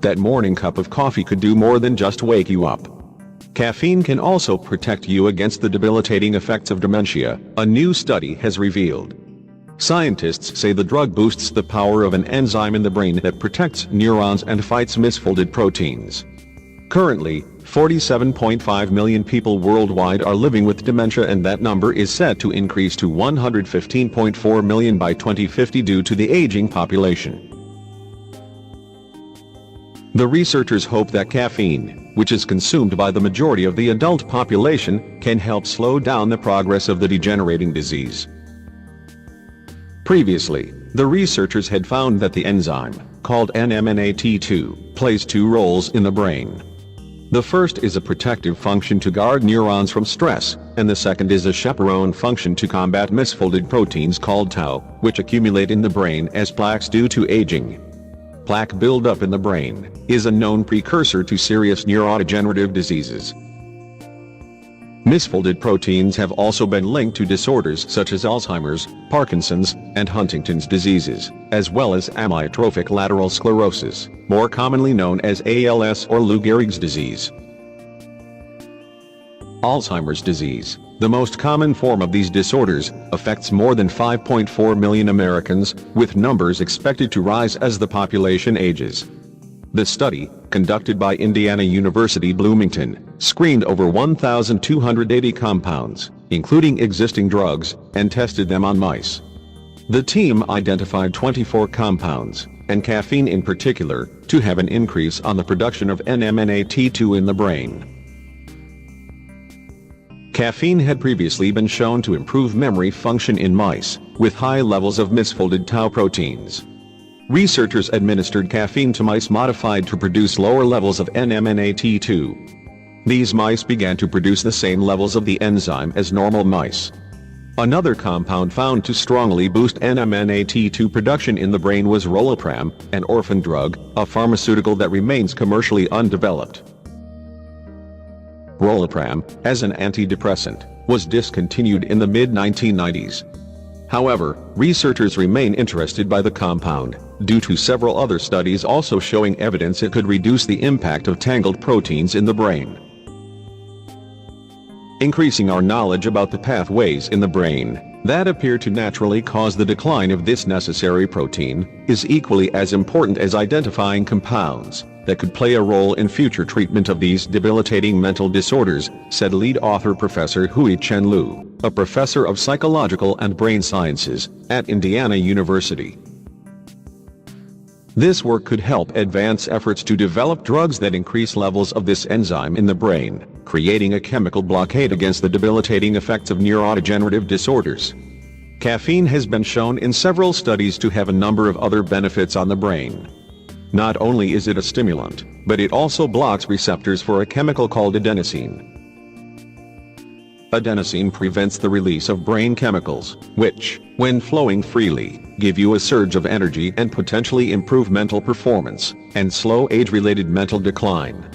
that morning cup of coffee could do more than just wake you up. Caffeine can also protect you against the debilitating effects of dementia, a new study has revealed. Scientists say the drug boosts the power of an enzyme in the brain that protects neurons and fights misfolded proteins. Currently, 47.5 million people worldwide are living with dementia, and that number is set to increase to 115.4 million by 2050 due to the aging population. The researchers hope that caffeine, which is consumed by the majority of the adult population, can help slow down the progress of the degenerating disease. Previously, the researchers had found that the enzyme, called NMNAT2, plays two roles in the brain. The first is a protective function to guard neurons from stress, and the second is a chaperone function to combat misfolded proteins called tau, which accumulate in the brain as plaques due to aging. Plaque buildup in the brain is a known precursor to serious neurodegenerative diseases. Misfolded proteins have also been linked to disorders such as Alzheimer's, Parkinson's, and Huntington's diseases, as well as amyotrophic lateral sclerosis, more commonly known as ALS or Lou Gehrig's disease. Alzheimer's disease, the most common form of these disorders, affects more than 5.4 million Americans, with numbers expected to rise as the population ages. The study, conducted by Indiana University Bloomington, screened over 1,280 compounds, including existing drugs, and tested them on mice. The team identified 24 compounds, and caffeine in particular, to have an increase on the production of NMNAT2 in the brain. Caffeine had previously been shown to improve memory function in mice, with high levels of misfolded tau proteins. Researchers administered caffeine to mice modified to produce lower levels of NMNAT2. These mice began to produce the same levels of the enzyme as normal mice. Another compound found to strongly boost NMNAT2 production in the brain was rolopram, an orphan drug, a pharmaceutical that remains commercially undeveloped. Rolopram, as an antidepressant, was discontinued in the mid-1990s. However, researchers remain interested by the compound, due to several other studies also showing evidence it could reduce the impact of tangled proteins in the brain. Increasing our knowledge about the pathways in the brain that appear to naturally cause the decline of this necessary protein is equally as important as identifying compounds that could play a role in future treatment of these debilitating mental disorders, said lead author Professor Hui-Chen Liu, a professor of psychological and brain sciences at Indiana University. This work could help advance efforts to develop drugs that increase levels of this enzyme in the brain, creating a chemical blockade against the debilitating effects of neurodegenerative disorders. Caffeine has been shown in several studies to have a number of other benefits on the brain. Not only is it a stimulant, but it also blocks receptors for a chemical called adenosine. Adenosine prevents the release of brain chemicals, which, when flowing freely, give you a surge of energy and potentially improve mental performance, and slow age-related mental decline.